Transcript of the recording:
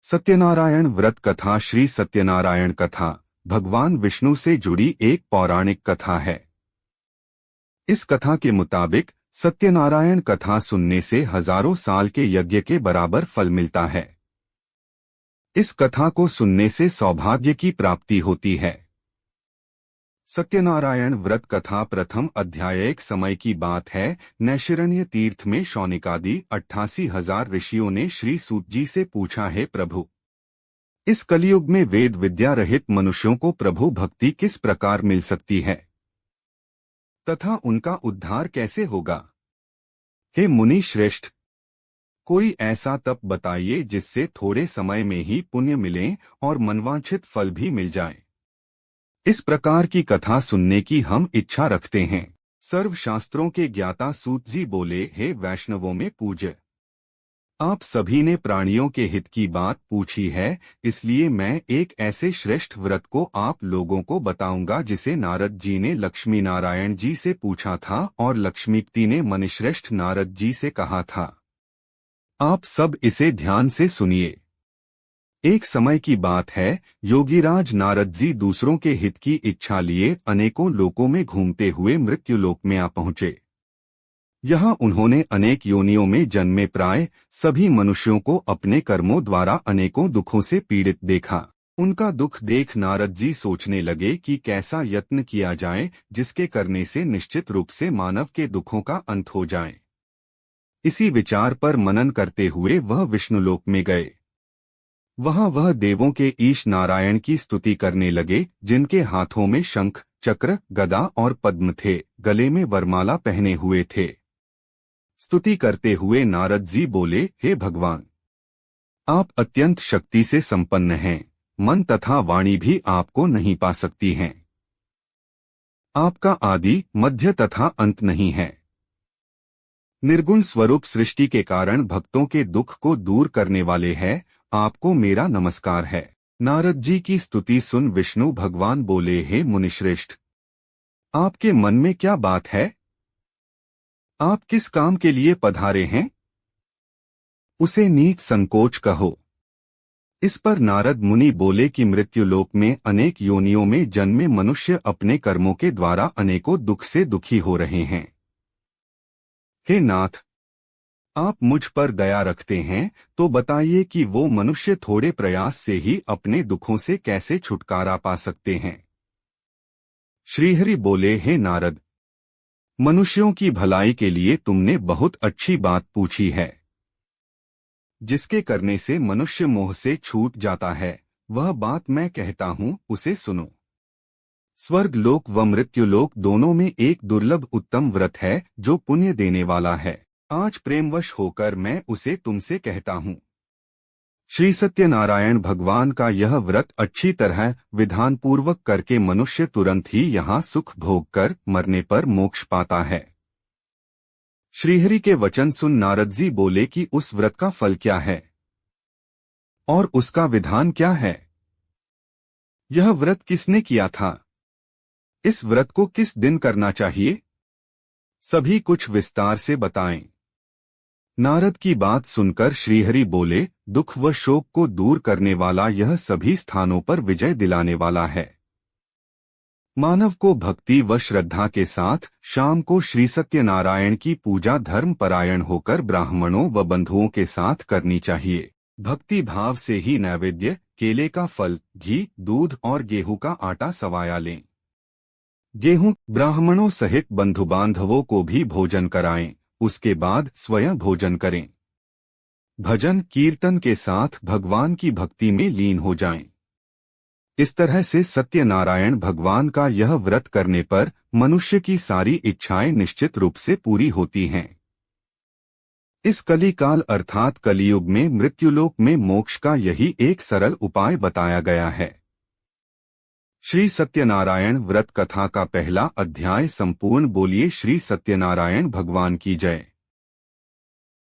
सत्यनारायण व्रत कथा। श्री सत्यनारायण कथा भगवान विष्णु से जुड़ी एक पौराणिक कथा है। इस कथा के मुताबिक सत्यनारायण कथा सुनने से हजारों साल के यज्ञ के बराबर फल मिलता है। इस कथा को सुनने से सौभाग्य की प्राप्ति होती है। सत्यनारायण व्रत कथा प्रथम अध्याय। एक समय की बात है, नैशिरण्य तीर्थ में शौनिकादि 88,000 ऋषियों ने श्री सूत जी से पूछा, है प्रभु, इस कलयुग में वेद विद्या रहित मनुष्यों को प्रभु भक्ति किस प्रकार मिल सकती है तथा उनका उद्धार कैसे होगा? हे मुनि श्रेष्ठ, कोई ऐसा तप बताइए जिससे थोड़े समय में ही पुण्य मिले और मनवांछित फल भी मिल जाए। इस प्रकार की कथा सुनने की हम इच्छा रखते हैं। सर्व शास्त्रों के ज्ञाता सूत जी बोले, हे वैष्णवों में पूज्य, आप सभी ने प्राणियों के हित की बात पूछी है, इसलिए मैं एक ऐसे श्रेष्ठ व्रत को आप लोगों को बताऊंगा जिसे नारद जी ने लक्ष्मी नारायण जी से पूछा था और लक्ष्मीपति ने मुनिश्रेष्ठ नारद जी से कहा था। आप सब इसे ध्यान से सुनिए। एक समय की बात है, योगीराज नारद जी दूसरों के हित की इच्छा लिए अनेकों लोकों में घूमते हुए मृत्युलोक में आ पहुंचे। यहाँ उन्होंने अनेक योनियों में जन्मे प्राय सभी मनुष्यों को अपने कर्मों द्वारा अनेकों दुखों से पीड़ित देखा। उनका दुख देख नारद जी सोचने लगे कि कैसा यत्न किया जाए जिसके करने से निश्चित रूप से मानव के दुखों का अंत हो जाए। इसी विचार पर मनन करते हुए वह विष्णुलोक में गए। वहां वह देवों के ईश नारायण की स्तुति करने लगे, जिनके हाथों में शंख, चक्र, गदा और पद्म थे, गले में वरमाला पहने हुए थे। स्तुति करते हुए नारद जी बोले, हे भगवान, आप अत्यंत शक्ति से संपन्न हैं, मन तथा वाणी भी आपको नहीं पा सकती हैं। आपका आदि, मध्य तथा अंत नहीं है। निर्गुण स्वरूप सृष्टि के कारण भक्तों के दुख को दूर करने वाले हैं, आपको मेरा नमस्कार है। नारद जी की स्तुति सुन विष्णु भगवान बोले, हे मुनिश्रेष्ठ, आपके मन में क्या बात है? आप किस काम के लिए पधारे हैं? उसे नीच संकोच कहो। इस पर नारद मुनि बोले कि मृत्युलोक में अनेक योनियों में जन्मे मनुष्य अपने कर्मों के द्वारा अनेकों दुख से दुखी हो रहे हैं। हे नाथ, आप मुझ पर दया रखते हैं तो बताइए कि वो मनुष्य थोड़े प्रयास से ही अपने दुखों से कैसे छुटकारा पा सकते हैं। श्रीहरि बोले, हे नारद, मनुष्यों की भलाई के लिए तुमने बहुत अच्छी बात पूछी है। जिसके करने से मनुष्य मोह से छूट जाता है, वह बात मैं कहता हूँ, उसे सुनो। स्वर्ग लोक व मृत्युलोक दोनों में एक दुर्लभ उत्तम व्रत है जो पुण्य देने वाला है। आज प्रेमवश होकर मैं उसे तुमसे कहता हूँ। श्री सत्यनारायण भगवान का यह व्रत अच्छी तरह विधान पूर्वक करके मनुष्य तुरंत ही यहाँ सुख भोग कर मरने पर मोक्ष पाता है। श्रीहरि के वचन सुन नारद जी बोले कि उस व्रत का फल क्या है और उसका विधान क्या है? यह व्रत किसने किया था? इस व्रत को किस दिन करना चाहिए? सभी कुछ विस्तार से बताएं। नारद की बात सुनकर श्रीहरि बोले, दुख व शोक को दूर करने वाला यह सभी स्थानों पर विजय दिलाने वाला है। मानव को भक्ति व श्रद्धा के साथ शाम को श्री सत्यनारायण की पूजा धर्म परायण होकर ब्राह्मणों व बंधुओं के साथ करनी चाहिए। भक्ति भाव से ही नैवेद्य, केले का फल, घी, दूध और गेहूं का आटा सवाया लें। गेहूं ब्राह्मणों सहित बंधु बांधवों को भी भोजन कराएं, उसके बाद स्वयं भोजन करें। भजन कीर्तन के साथ भगवान की भक्ति में लीन हो जाएं। इस तरह से सत्यनारायण भगवान का यह व्रत करने पर मनुष्य की सारी इच्छाएं निश्चित रूप से पूरी होती हैं। इस कलिकाल अर्थात कलियुग में मृत्युलोक में मोक्ष का यही एक सरल उपाय बताया गया है। श्री सत्यनारायण व्रत कथा का पहला अध्याय संपूर्ण। बोलिए श्री सत्यनारायण भगवान की जय।